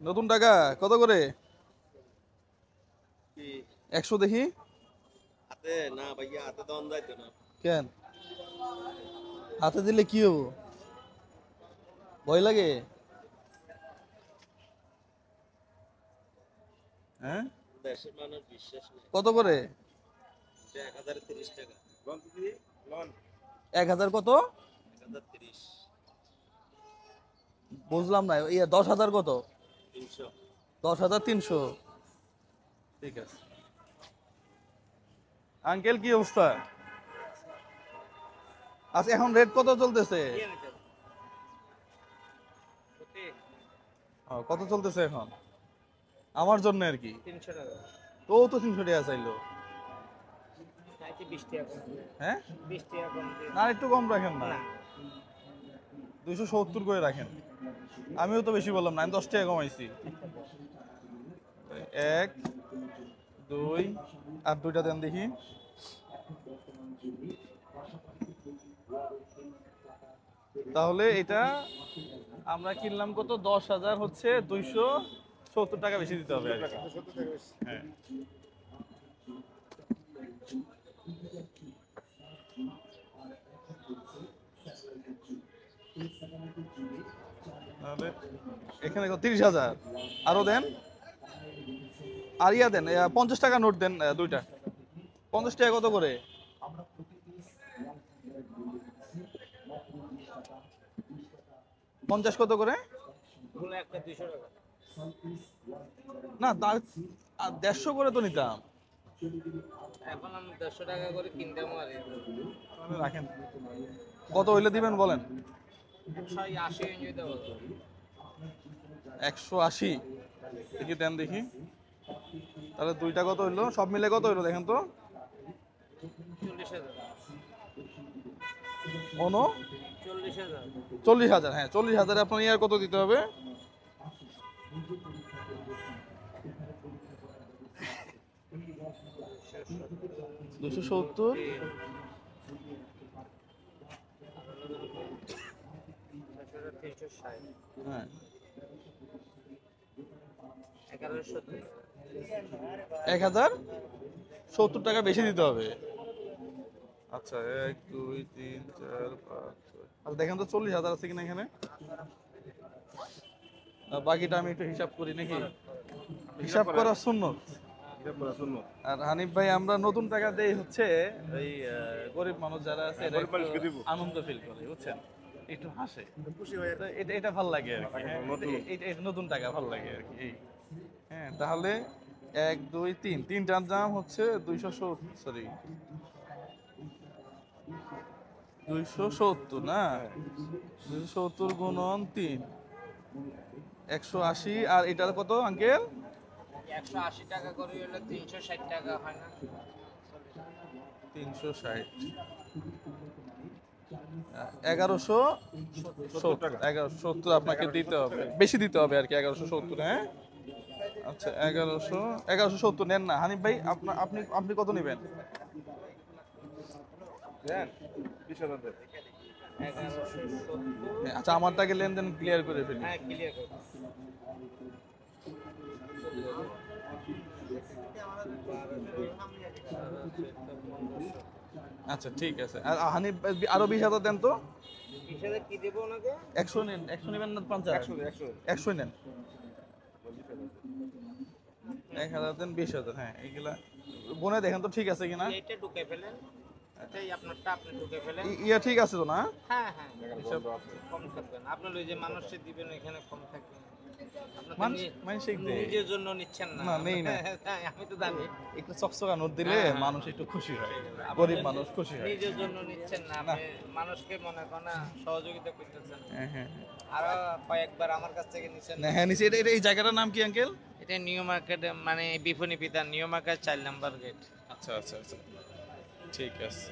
নতুন টাকা কত করে? কি 100 দেখি। হাতে না ভাইয়া, হাতে তো যাইতো না। কেন? হাতে দিলে কি হবো? ভয় লাগে? হ্যাঁ, দেশের মানুষ বিশ্বাস নেই। কত করে? 1030 টাকা। লন দিদি, লন 1000 কত? 1030। বুঝলাম না, 10,000 কত? 300। 10,300। ঠিক আছে। আঙ্কেল কি অবস্থা? আচ্ছা, এখন রেট কত চলতেছে? কত চলতেছে এখন আমার জন্য আর কি? 300 টাকা। তো ও তো 300 টাকা চাইলো। চাইছি 20 টাকা কম দিয়ে। হ্যাঁ, 20 টাকা কম দিয়ে। না একটু কম রাখেন না। না। 270 করে রাখেন। আমিও তো বেশি বললাম না, আমি 10 টাকা কমাইছি। 1 2 আর দুইটা দেন দেখি। তাহলে এটা আমরা কিনলাম কত? 10,000 হচ্ছে 270 টাকা বেশি দিতে হবে আর কি। হ্যাঁ, তাহলে এখানে 30,000 আরো দেন। আর ইয়া দেন, 50 টাকা নোট দেন দুইটা। 50 টাকা কত করে? 50 কত করে? ওগুলো একটা 200 টাকা। না, 150 করে তো নিতাম। এখন আমি 150 টাকা করে কিনতাম আর তাহলে রাখেন। কত হইলে দিবেন বলেন? 180 এনজয় দেবো। 180 দেখি, দেন দেখি। তাহলে দুইটা কত হইলো? সব মিলে কত হইলো দেখেন তো? 40,000। অনু 40,000। 40,000। হ্যাঁ, 40,000 আপনার ইয়ার কত দিতে হবে? 270। 360। হ্যাঁ, 1170। 1,070 টাকা বেশি দিতে হবে। আচ্ছা, 1 2 3 4 5 6। আর দেখেন তো 40,000 আছে কিনা এখানে। আর বাকিটা আমি একটু হিসাব করি নাকি? হিসাব করা সুন্নত। আর হানিফ ভাই, আমরা নতুন টাকা দেই হচ্ছে এই গরিব মানুষ যারা আছে এরা একটু আনন্দ ফিল করে, বুঝছেন? একটু হাসে, তো এটা এটা ভাল লাগে আর কি। হ্যাঁ, এটা নতুন টাকা ভাল লাগে আর কি এই। হ্যাঁ, তাহলে 1 2 3 তিনটার দাম হচ্ছে 270, সরি 270 না, 270 গুণন 3, 180। আর এটার কত আঙ্কেল? 180 টাকা করে হলে 360 টাকা হয় না? 360, 1170। 1170 আপনাকে দিতে হবে, বেশি দিতে হবে আর কি, 1170। হ্যাঁ, আচ্ছা, 1170 নেন না হানিফ ভাই। আপনি আপনি কত নেবেন? 1170। হ্যাঁ, আচ্ছা, আমারটাকে লেনদেন ক্লিয়ার করে ফেলি। হ্যাঁ, ক্লিয়ার করো। আচ্ছা, ঠিক আছে। আর হানিফ ভাই, আরো 20,000 দেন তো। 20,000 কি দেবো ওনাকে? 100 নেন, 100 নেবেন না 50? 100 নেন। 1,000 দেন, 20,000। হ্যাঁ, এইগুলা গুনে দেখেন তো ঠিক আছে কিনা। এইটা ঢুকে ফেলেন। এটাই আপনারটা আপনি ঢুকে ফেলেন। ইয়া ঠিক আছে তো না? হ্যাঁ, হ্যাঁ। হিসাব কম থাকবে না। আপনার ওই যে মানুষকে দিবেন এখানে কম থাকবে না। আপনি তো মানসিক দেয়। নিজের জন্য নিচ্ছেন না। না, নেই না। হ্যাঁ, আমি তো জানি। একটু চকচকা নোট দিলে মানুষ একটু খুশি হয়, গরিব মানুষ খুশি হয়। নিজের জন্য নিচ্ছেন না, আপনি মানুষকে মনে করেন সহযোগিতা করতেছেন। হ্যাঁ, হ্যাঁ, আরো কয়েকবার আমার কাছ থেকে নিচ্ছেন। না, হ্যাঁ নিচে। এই জায়গাটার নাম কি আঙ্কেল? এটা নিউ মার্কেট, মানে বিপণী বিতান, নিউ মার্কেট 4 নাম্বার গেট। আচ্ছা, আচ্ছা, আচ্ছা, ঠিক আছে।